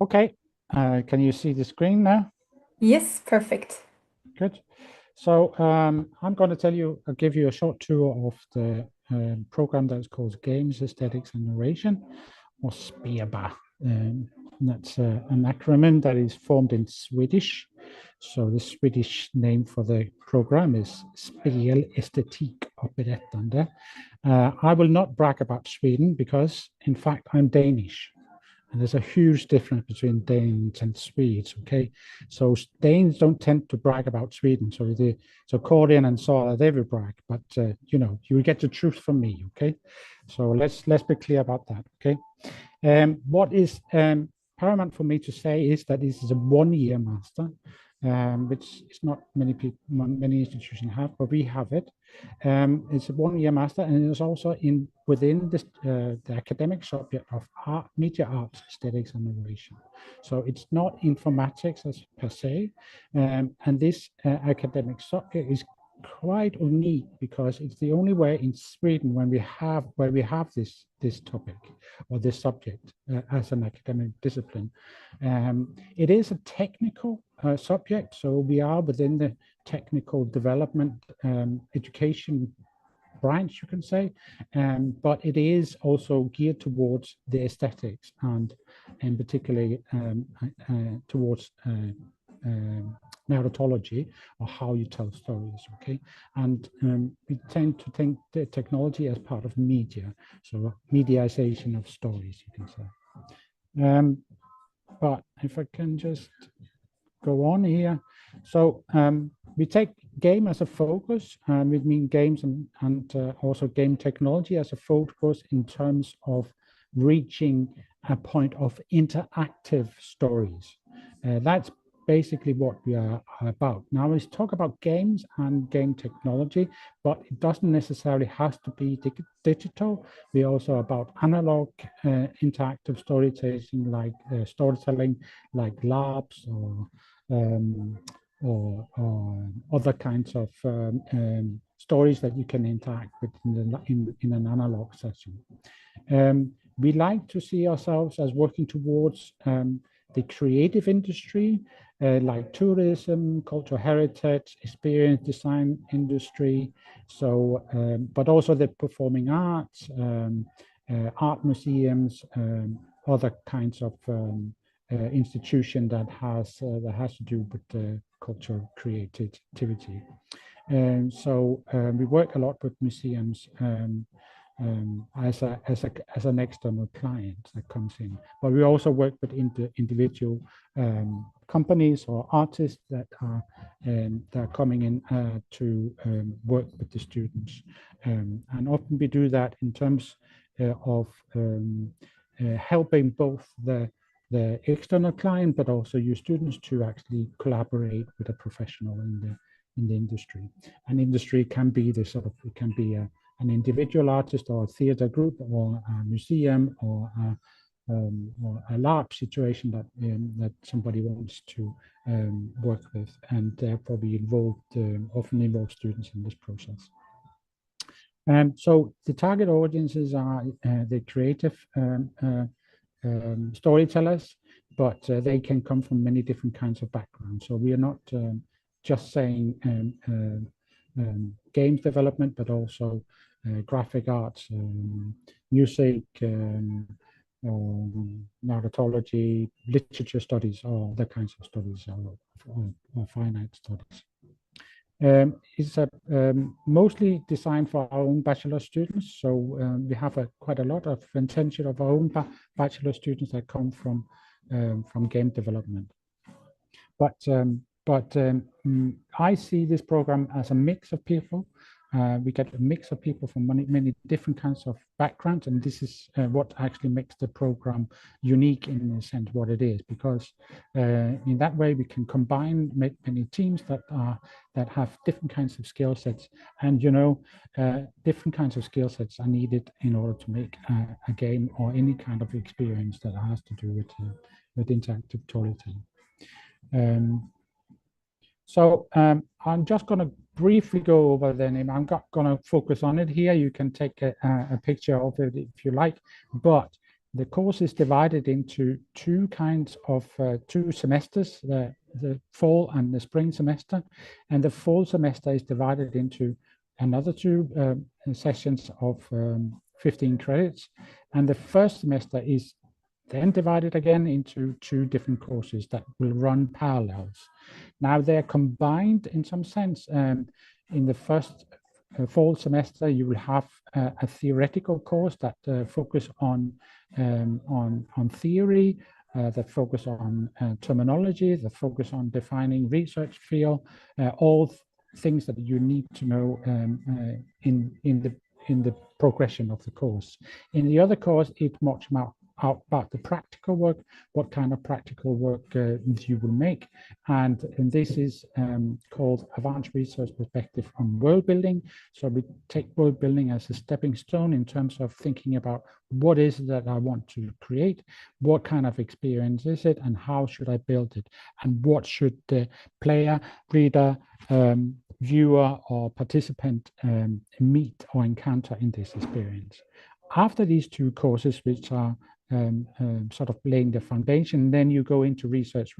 Okay, can you see the screen now? Yes, perfect. Good. So I'm going to I'll give you a short tour of the program that's called Games, Aesthetics and Narration, or SPIABA. That's an acronym that is formed in Swedish. So the Swedish name for the program is Spel, Estetik och Berättande. I will not brag about Sweden because, in fact, I'm Danish. And there's a huge difference between Danes and Swedes, okay? So Danes don't tend to brag about Sweden. So Cordian and Sara, they will brag, but you will get the truth from me, okay? So let's be clear about that, okay? What is paramount for me to say is that this is a one-year master, which is not many people, many institutions have, but we have it. It's a one-year master, and it's also within this, the academic subject of art, media arts, aesthetics, and narration. So it's not informatics as per se, and this academic subject is quite unique because it's the only way in Sweden where we have this topic or this subject as an academic discipline. It is a technical subject, so we are within the technical development education branch, you can say, but it is also geared towards the aesthetics and particularly towards narratology, or how you tell stories, okay? And we tend to think the technology as part of media, so mediation of stories, you can say. But if I can just go on here. So we take game as a focus, and we mean games and also game technology as a focus in terms of reaching a point of interactive stories. That's basically what we are about. Now let's talk about games and game technology, but it doesn't necessarily have to be digital. We're also about analog interactive storytelling like labs or other kinds of stories that you can interact with in an analog session. We like to see ourselves as working towards the creative industry, like tourism, cultural heritage, experience design industry. So, but also the performing arts, art museums, other kinds of institution that has to do with cultural creativity. And so we work a lot with museums as an external client that comes in, but we also work with individual companies or artists that are coming in to work with the students, and often we do that in terms of helping both the external client, but also your students to actually collaborate with a professional in the industry. An industry can be it can be an individual artist or a theater group or a museum or a lab situation that somebody wants to work with, and therefore we often involve students in this process. So the target audiences are the creative storytellers, but they can come from many different kinds of backgrounds. So we are not just saying games development, but also graphic arts, music, narratology, literature studies, or other kinds of studies, or finite studies. It's mostly designed for our own bachelor students. So we have quite a lot of intention of our own bachelor students that come from game development. But I see this program as a mix of people. We get a mix of people from many different kinds of backgrounds, and this is what actually makes the program unique in the sense what it is, because in that way we can combine many teams that have different kinds of skill sets, and different kinds of skill sets are needed in order to make a game or any kind of experience that has to do with interactive storytelling. So I'm just going to briefly go over the name. I'm not going to focus on it here. You can take a picture of it if you like, but the course is divided into two kinds of two semesters, the fall and the spring semester. And the fall semester is divided into another two sessions of 15 credits. And the first semester is then divided again into two different courses that will run parallels. Now they're combined in some sense. In the first fall semester, you will have a theoretical course that focus on theory, that focus on terminology, that focus on defining research field, all things that you need to know in the progression of the course. In the other course, it's much more about the practical work, what kind of practical work you will make. And this is called Advanced Research Perspective on World Building. So we take world building as a stepping stone in terms of thinking about what is it that I want to create, what kind of experience is it, and how should I build it, and what should the player, reader, viewer, or participant meet or encounter in this experience. After these two courses, which are sort of laying the foundation, then you go into research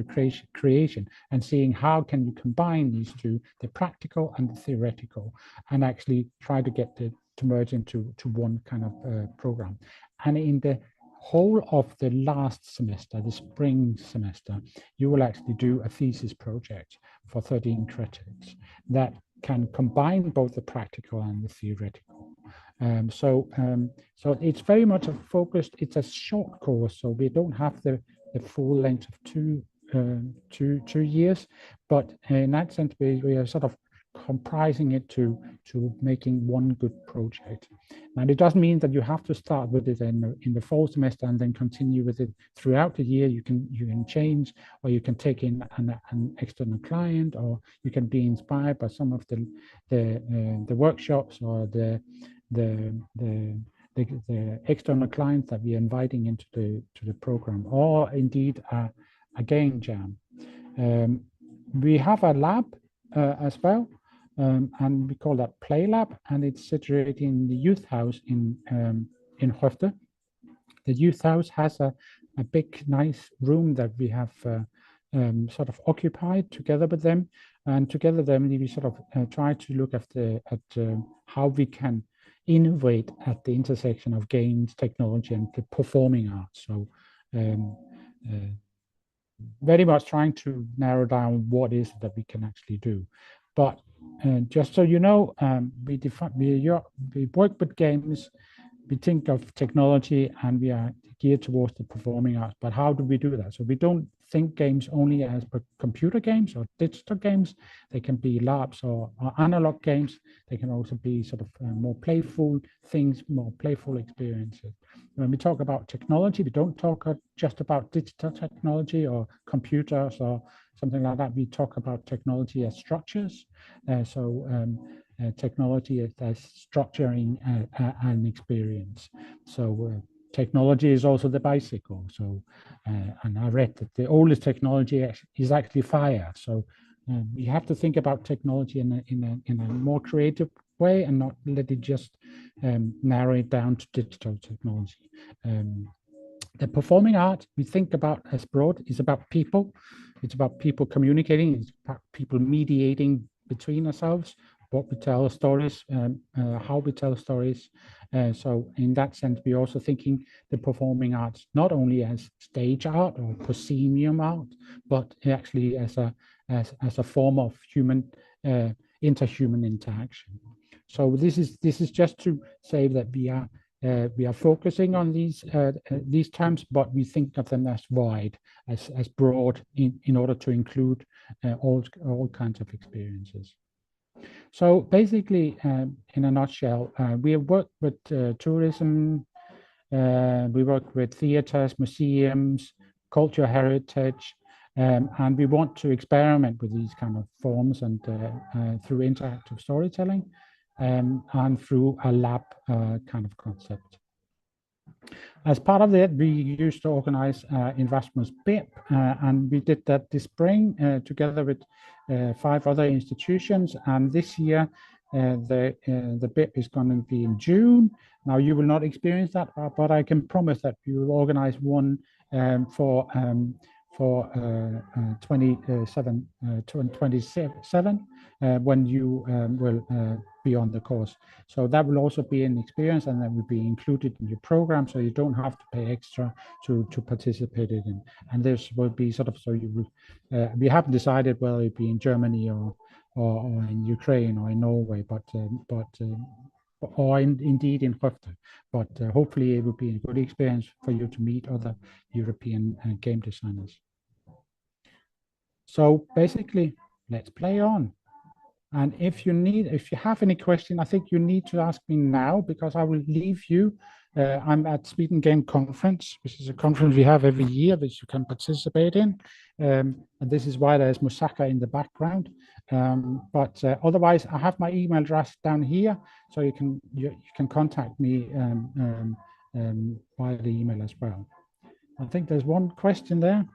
creation and seeing how can you combine these two, the practical and the theoretical, and actually try to get to merge into one kind of program. And in the whole of the last semester, the spring semester, you will actually do a thesis project for 13 credits that can combine both the practical and the theoretical. So it's very much a focused, it's a short course, so we don't have the full length of two years, but in that sense, we are sort of comprising it to making one good project. And it doesn't mean that you have to start with it in the fall semester and then continue with it throughout the year. You can change, or you can take in an external client, or you can be inspired by some of the workshops or the external clients that we are inviting into the program, or indeed a game jam. We have a lab as well, and we call that Play Lab, and it's situated in the youth house in Höfte. The youth house has a big, nice room that we have sort of occupied together with them, and together then we sort of try to look at how we can innovate at the intersection of games, technology, and the performing arts. So very much trying to narrow down what is that we can actually do. But just so you know, we work with games, we think of technology, and we are geared towards the performing arts. But how do we do that? So we don't think games only as computer games or digital games. They can be labs or analog games. They can also be sort of more playful things, more playful experiences. When we talk about technology, we don't talk just about digital technology or computers or something like that. We talk about technology as structures. Technology as structuring an experience. So technology is also the bicycle. So, and I read that the oldest technology is actually fire. So we have to think about technology in a more creative way and not let it just narrow it down to digital technology. The performing art we think about as broad is about people. It's about people communicating. It's about people mediating between ourselves, what we tell stories, how we tell stories. So in that sense, we're also thinking the performing arts not only as stage art or proscenium art, but actually as a form of human interhuman interaction. So this is just to say that we are focusing on these terms, but we think of them as wide, as broad, in order to include all kinds of experiences. So basically, in a nutshell, we have worked with tourism, we work with theaters, museums, cultural heritage, and we want to experiment with these kind of forms and through interactive storytelling and through a lab kind of concept. As part of that, we used to organize Erasmus BIP, and we did that this spring together with 5 other institutions. And this year, the BIP is going to be in June. Now you will not experience that, but I can promise that we will organize one for 2027 when you will be on the course. So that will also be an experience, and that will be included in your program, so you don't have to pay extra to participate in. And this will be sort of, so you will, we haven't decided whether it be in Germany or in Ukraine or in Norway, or indeed in Höfte. But hopefully it will be a good experience for you to meet other European game designers. So basically, let's play on. And if you have any question, I think you need to ask me now, because I will leave you. I'm at Sweden Game Conference, which is a conference we have every year, which you can participate in. And this is why there's Musaka in the background. But otherwise, I have my email address down here, so you can contact me via the email as well. I think there's one question there.